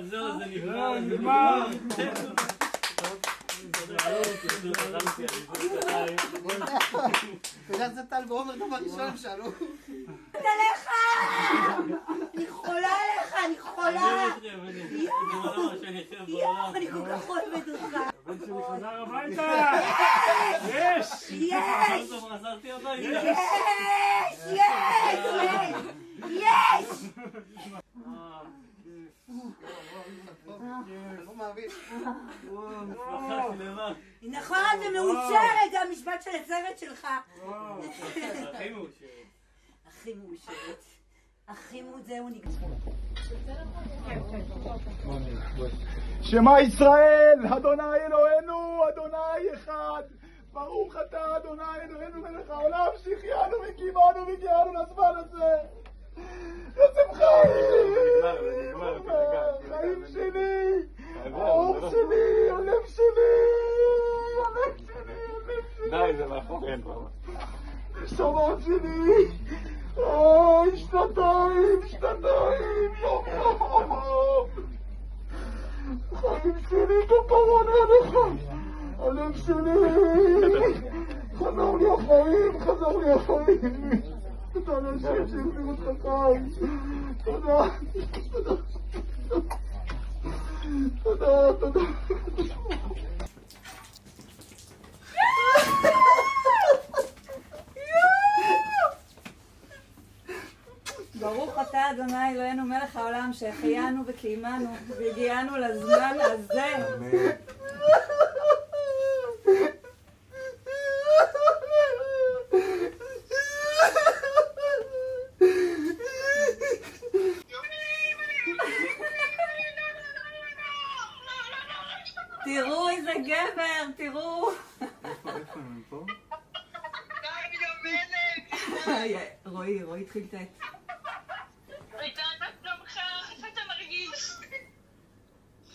זהו, זה נגמר. אתה יודע, זה טל ועומר דבר ראשון שאלו. עליך! אני חולה עליך, אני חולה! יואו, אני כל כך אוהבת אותך. הבן שלי חזר הביתה! יש! יש! חזרתי הביתה! יש! יש! נכון, זה מאושרת, זה המשפט של הצוות שלך. הכי מאושרת. הכי מאושרת. הכי זהו נגמר. שמע ישראל, אדוני אלוהינו, אדוני אחד. ברוך אתה, אדוני אלוהינו מלך העולם, שהחיינו וקיימנו והגיענו לזמן הזה. עצם חיים! חיים שלי! האור שלי! הלב שלי! הלב שלי! די, זה מאחורינו. נשמות שלי! אוי, שנתיים! יום! חיים שלי כפרון עליך! הלב שלי! חזור לי החיים! תודה לאנשים שהחזירו אותך חיים! תודה! ברוך אתה אדוני אלוהינו מלך העולם שהחיינו וקיימנו והגיענו לזמן הזה. תראו איזה גבר, תראו. איפה הם פה? רועי התחיל את העץ.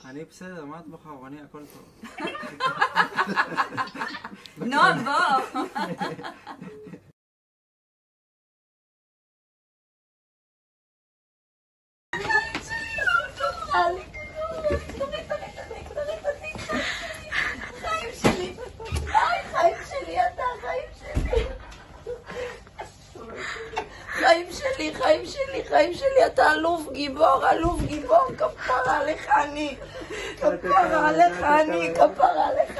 אני בסדר, מה את בוחר? אני הכל טוב. נון, בוא. חיים שלי, אתה אלוף גיבור, כפרה עליך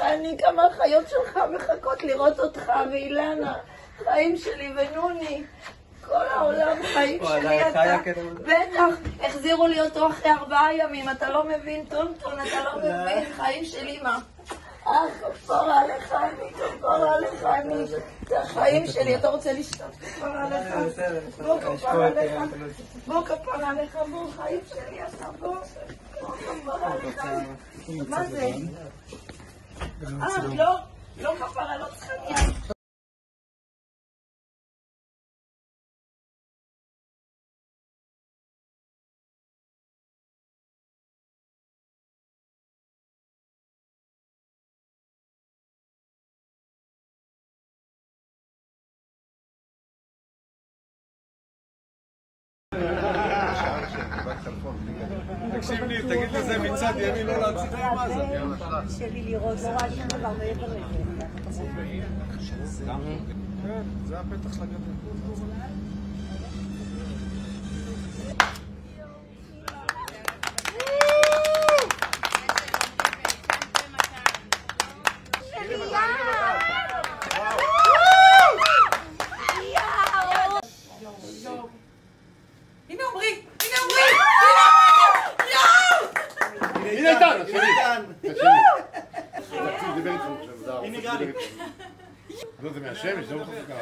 אני, כמה החיות שלך מחכות לראות אותך, ואילנה, חיים שלי ונוני, כל העולם חיים שלי, אתה, בטח, החזירו לי אותו אחרי 4 ימים, אתה לא מבין, טונטון, אתה לא מבין, חיים שלי, מה? כפרה עליך אני, זה החיים שלי, אתה רוצה לשתות, כפרה עליך, בוא כפרה עליך, בוא חיים שלי, אתה בוא כפרה עליך, מה זה? לא כפרה, לא צריכה נייר. תקשיב לי, תגיד לי זה מצד ימין לא להציג מה זה? שלי לראות, לא רק שום דבר מעבר לזה. זה הפתח לגבי. זה מהשמש, זה לא מחזיקה.